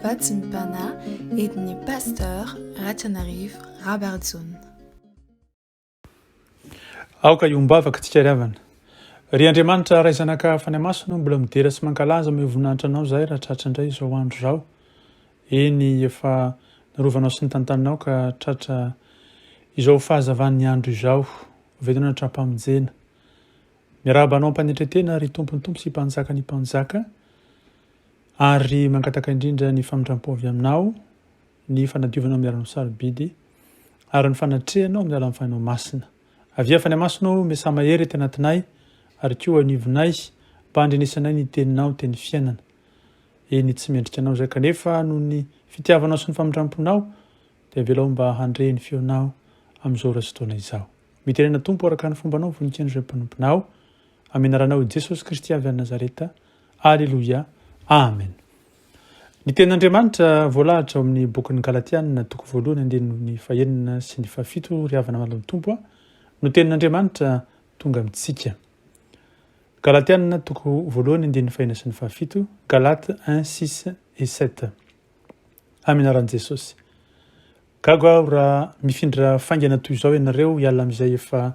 Vatsimpana et Dieu Pasteur RATIANARIVO Rabarijaona. Aoka iombavaka tsikariavana. Ry Andriamanitra ray zanaka fanay masina mbola midera sy mankalaza ame voninahitra anao zahay raha tratra indray izao andro zao. Eny efa narovanao sy ny tantaninao ka tratra izao fahazavan'ny andro izao. Vedina trapamonjena. Miarabanao mpanetretena ry tompony tompo sy mpanjaka ny mpanjaka. Ary mankataka indrindra ny famindram-po avy aminao, ny fanadiovanao amin'ny alanao sarobidy, ary ny fanatrehanao amin'ny alan'ny fanao masina. Avia fanay masinao mesa mahery tena anatinay, ary koa anivonay, mba handrenesanay ny teninao, teny fiainana. Eny tsy mendrika anao zay kanefa noho ny fitiavanao sy ny famindramponao, dia avelao mba handre ny feonao amin'izao rahatsitoana izao. Mitenena tompo araka ny fombanao voninkaino izay mpanomponao, amenaranao Jesosy Kristy avy any Nazareta. Alleluia. Amen. Ny tenin'Andriamanitra voalahatra amin'ny bokin'ny Galatiana toko voalohany andininy fahenina sy ny fahafito ry havana malamy tompo no tenin'Andriamanitra tonga amintsika. Galatiana toko voalohany andininy fahenina sy ny fahafito, Galate 1:6 et 7. Amenaran' Jesosy. Gaga aho raha mifindra faingana toy izao ianareo hiala amin'izay efa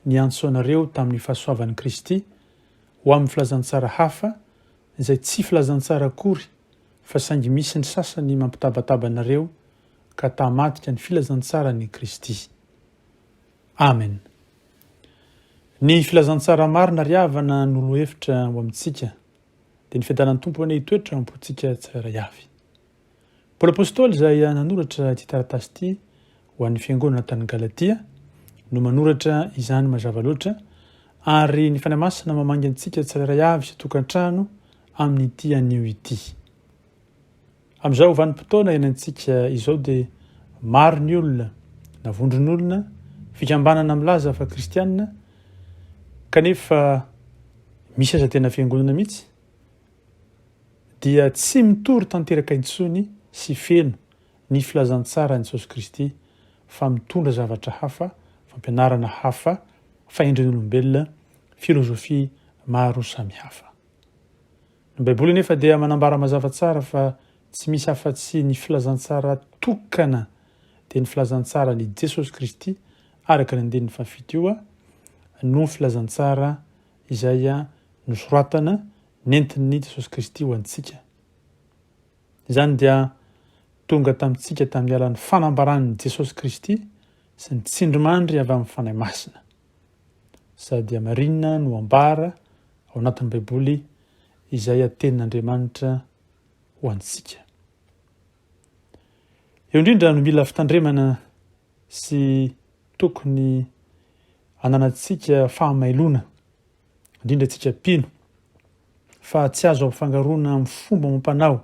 niantso anareo tamin'ny fahasoavan'i Kristy ho amin'ny filazantsara hafa, izay tsy filazantsara akory, fa saingy misy ny sasany mampitabataba anareo ka tamatika ny filazantsara ny Kristy. Amen. Ny filazantsara marina ry havana nolo-hevitra ho amintsika, dia ny fiadanan'ny tompo ane hitoetra ampontsika tsirairay avy. Paoly apôstôly izay nanoratra ity taratasy ity ho an'ny fiangonana tany Galatia no manoratra izany mazava loatra, ary ny fanay masina mamangy antsika tsirairay avy sy tokantrano amin'ity anio ity. Amin'izao vanim-potoana ianantsika izao dia maro ny olona, navondron'olona, fikambanana milaza fa kristianina, kanefa misy aza tena fiangonana mihitsy, dia tsy mitory tanteraka intsony sy feno ny filazantsara ny Jesosy Kristy, fa mitondra zavatra hafa, fampianarana hafa, fahendren'olombelona, filozofia maro samihafa. Ny Baiboly nefa dia manambara mazava tsara fa tsy misy afa-tsy ny filazantsara tokana dia ny filazantsara ny Jesosy Kristy araka ny andinin'ny fahafito no filazantsara izay nosoratana nentin'ny Jesosy Kristy ho antsika. Izany dia tonga tamintsika tamin'ny alan'ny fanambaran'ny Jesosy Kristy sy ny tsindrimandry avy amin'ny fanay masina. Sady marina no ambara ao anatin'ny Baiboly izay tenin'Andriamanitra ho antsika. Eo indrindra no mila fitandremana sy tokony ananantsika fahamailona, indrindra tsika mpino, fa tsy azo ampifangaroana amin'ny fomba mampanao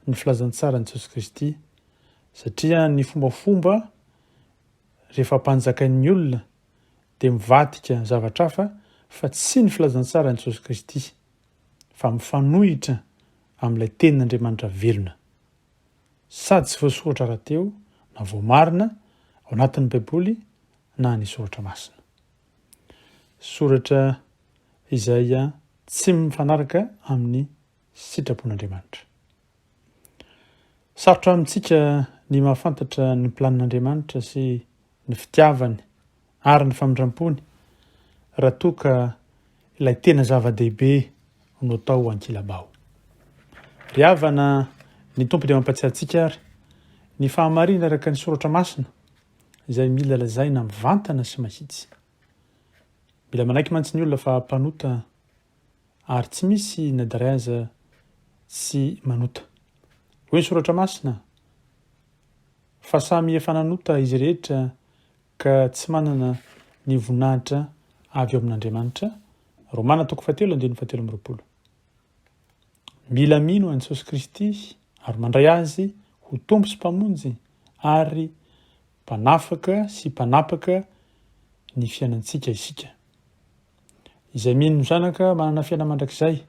ny filazantsara ny Jesosy Kristy, satria ny fombafomba rehefa mpanjakain'ny olona dia mivadika zavatra hafa fa tsy ny filazantsara ny Jesosy Kristy, fa mifanohitra amin'ilay tenin'Andriamanitra velona. Sady tsy voasoratra rahateo na voamarina ao anatin'ny Baiboly na ny soratra masina. Soratra izay tsy mifanaraka amin'ny sitrapon'Andriamanitra. Sarotra amintsika ny mahafantatra ny planin'Andriamanitra sy ny fitiavany ary ny famindrampony raha toa ka ilay tena zava-dehibe no atao ankilabao. Ry havana ny tompo dia mampatsiahy antsika ary ny fahamarina araka ny soratra masina izay mila lazaina mivantana sy mahitsy. Mila manaiky mantsy ny olona fa mpanota ary tsy misy nadaray aza tsy manota. Hoe ny soratra masina fa samy efa nanota izy rehetra ka tsy manana ny voninahitra avy ao amin'Andriamanitra. Romana toko 7:17. Mila mino an'i Jesosy Kristy ary mandray azy ho tompo sy mpamonjy ary mpanafaka sy mpanapaka ny fiainantsika isika. Izay mino ny zanaka manana fiaina mandrakizay,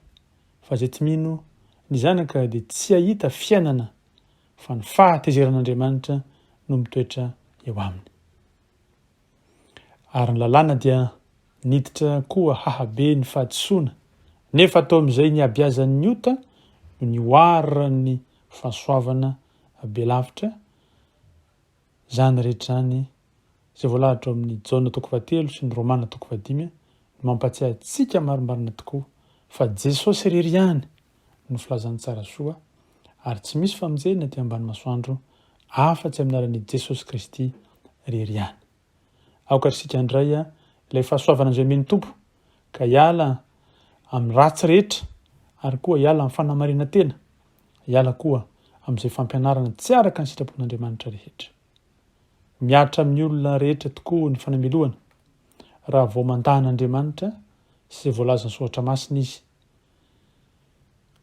fa izay tsy mino ny zanaka dia tsy ahita fiainana, fa ny fahatezeran'Andriamanitra no mitoetra eo aminy. Ary ny lalàna dia niditra koa hahabe ny fahadisoana, nefa atao amin'izay ny abiazan'ny ota no ny oarany fahasoavana be lavitra. Zany rehetra zany izay voalahatra amin'ny Jaona 1 sy ny Romana 1 mampatsiahy antsika marimarina tokoa fa Jesosy irery ihany no filazantsara soa ary tsy misy famonjena ty ambany masoandro afa-tsy amin'ny anaran'i Jesosy Kristy irery ihany. Aoka isika indray ilay fahasoavana izay omeny Tompo ka hiala amin'ny ratsy rehetra ary koa hiala amin'ny fanamarina tena, hiala koa amin'izay fampianarana tsy araka ny sitrapon'Andriamanitra rehetra. Miatra amin'ny olona rehetra tokoa ny fanameloana raha vao mandahan'Andriamanitra sy izay voalaza ny soratra masina izy.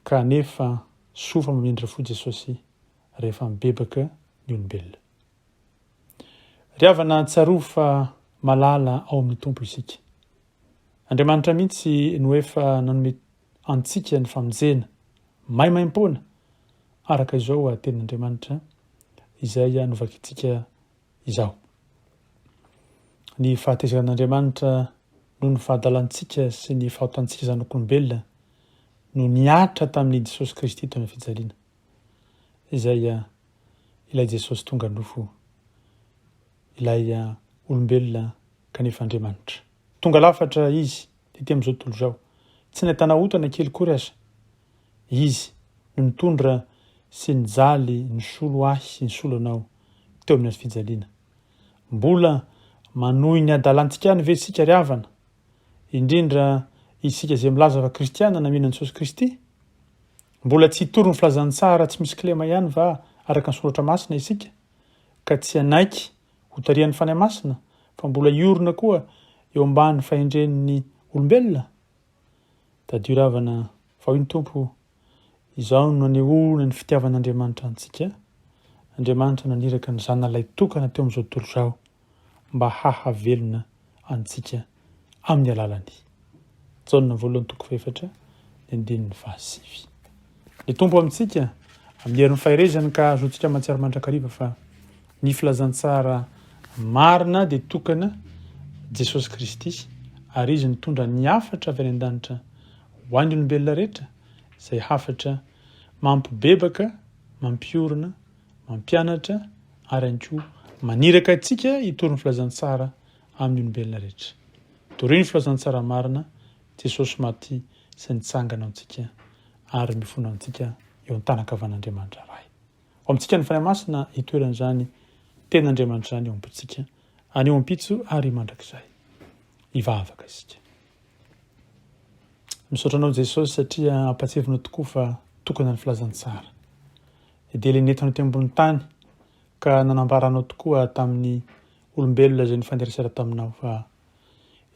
Kanefa sofa mamindra fo Jesosy rehefa mibebaka ny olombelona. Riavana tsaroa fa malala ao amin'ny Tompo isika. Andriamanitra mihitsy no efa nanome antsika ny famonjena maimaim-poana araka izao tenin'Andriamanitra izay novakitsika izao. Ny fahatezeran'Andriamanitra no ny fahadalantsika sy ny fahotantsika zanak'olombelona no niatra tamin'ny Jesosy Kristy tao amin'ny fijaliana. Izay ilay Jesosy tonga nofo, ilay olombelona kanefa Andriamanitra. Tonga lafatra izy ty amin'izao tontolo izao. Tsy nahitana otana kely kory aza. Izy no nitondra sy nijaly ny solo ahy sy ny solo anao teo amin'ny fijaliana. Mbola manohy ny adalantsika any ve isika riavana, indrindra isika izay milaza fa kristiana namena Jesosy Kristy? Mbola tsy hitory ny filazantsara tsy misy kilema ihany va araka ny soratra masina isika, ka tsy hanaiky ho tarihan'ny fanahy masina, fa mbola iorona koa eo ambany fahendren'ny olombelona. Tadio ravana fa hoy ny Tompo, izao no nanehoana ny fitiavan'Andriamanitra antsika. Andriamanitra naniraka ny zanalay tokana teo amin'izao tontolo izao mba hahavelona antsika amin'ny alalany. Jaona 1:4-9. Ny Tompo amintsika amin'ny herin'ny faherezany ka azotsika mahatsiaro mandrakariva fa ny filazantsara marina dia tokana Jesosy Kristy ary izy nitondra ny hafatra avy any an-danitra ho an'ny olombelona rehetra, izay hafatra mampibebaka, mampiorina, mampianatra ary ihany koa maniraka antsika hitory ny filazantsara amin'ny olombelona rehetra. Tory ny filazantsara marina, Jesosy maty sy nitsangana antsika ary mifona antsika eo an-tanakavan'Andriamanitra iray. Ao amintsika ny fanahy masina hitoeran'izany ten'Andriamanitra izany eo am-pontsika, aneo am-pitso ary mandrakizay. Hivavaka isika. Misaotra anao Jesosy satria ampatsevina tokoa fa tokana ny filazantsara. Dia ilay nentinao teo ambony tany ka nanambaranao tokoa tamin'ny olombelona izay nifanderesera taminao fa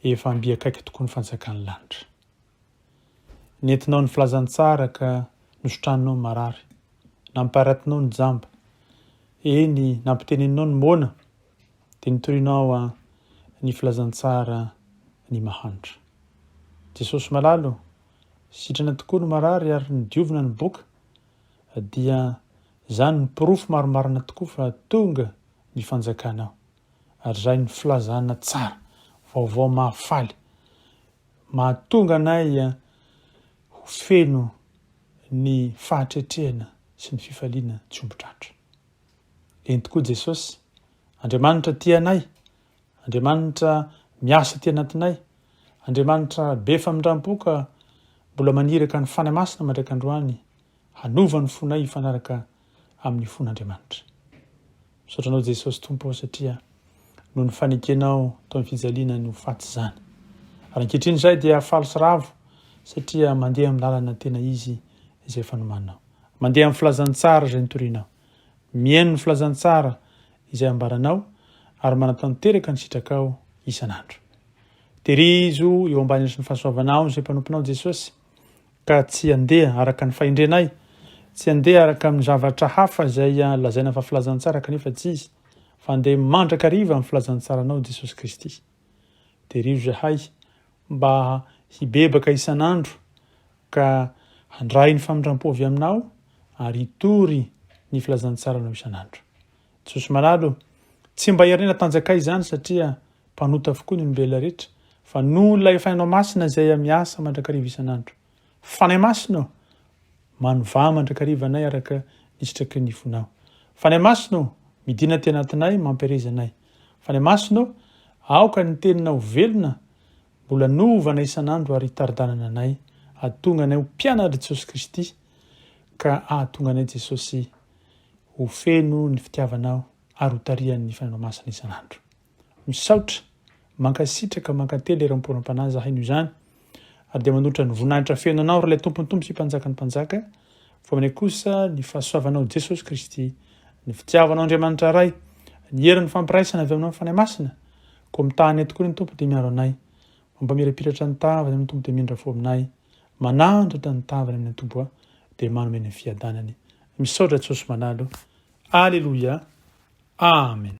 efa ambiakaiky tokoa ny fanjakan'ny lanitra. Nentinao ny filazantsara ka nosotranonao ny marary, namparatinao ny jamba, eny nampiteneninao ny mona, dia nitorianao ny filazantsara ny mahantra. Jesosy malalo, sitrana tokoa ny marary ary ny diovina ny boka, dia izany ny pirofo maromarina tokoa fa tonga ny fanjakanao. Ary izay ny filazana tsara, vaovao mahafaly, mahatonga anay ho feno ny fahatretrehana sy ny fifaliana tsy ombotratra. Eny tokoa Jesosy, Andriamanitra tia anay, Andriamanitra miasa tia anatinay, Andriamanitra be famindram-poka mbola maniraka ny fanahy masina mandraik'androany hanova ny fonay hifanaraka amin'ny fon'Andriamanitra. Misaotra anao Jesosy Tompo satria no ny fanekenao tao amin'ny fijaliana no faty izany. Ary ankehitriny izay dia faly sy ravo satria mandeha amin'ny lalana tena izy izay fanomanao. Mandeha amin'ny filazantsara izay nitorianao. Mihaino ny filazantsara izay ambaranao ary manatanteraka ny sitrakao isan'andro. Terizo eo ambany sy ny fahasoavanao izay mpanomponao Jesosy, ka tsy handeha araka ny fahendrenay, tsy handeha araka amin'ny zavatra hafa izay lazaina fa filazantsara kanefa tsy izy, fa handeha mandrakariva amin'ny filazantsaranao Jesosy Kristy. Terizo zahay mba hibebaka isan'andro ka handray ny famindram-po avy aminao ary hitory ny filazantsaranao isan'andro. Jesosy malalo, tsy mba hiarena tanjakay izany satria mpanota avokoa ny olombelona rehetra, fa noho ilay fanahinao masina izay miasa mandrakariva isan'andro. Fanahy masina manovà mandrakarivanay araka nisitraky ny fonao. Fa ny masonao midina ty anatinay mampiareza anay. Fa ny masonao aoka ny teninao velona mbola novana isan'andro ary hitaridanana anay, ahatonga anay ho mpianatra Jesosy Kristy, ka ahatonga anay Jesosy ho feno ny fitiavanao ary ho tarihan'ny fananao masina isan'andro. Misaotra mankasitraka mankately eram-poram-panahy zahay noho izany, ary dia manotra ny voninahitra feno anao ry ilay tompontompo sy mpanjaka ny mpanjaka, fa aminay kosa ny fahasoavanao Jesosy Kristy, ny fitiavanao Andriamanitra ray, ny herin'ny fampiraisana avy aminao fanahy masina, koa mitahany tokoa ny tompo dia miaro anay, mampamirapiratra ny tavany amin'ny tompo dia mindra fo aminay, manandratra ny tavany amin'ny tompo dia manome ny fiadanany. Misaotra Jesosy manalo. Alleluia. Amen.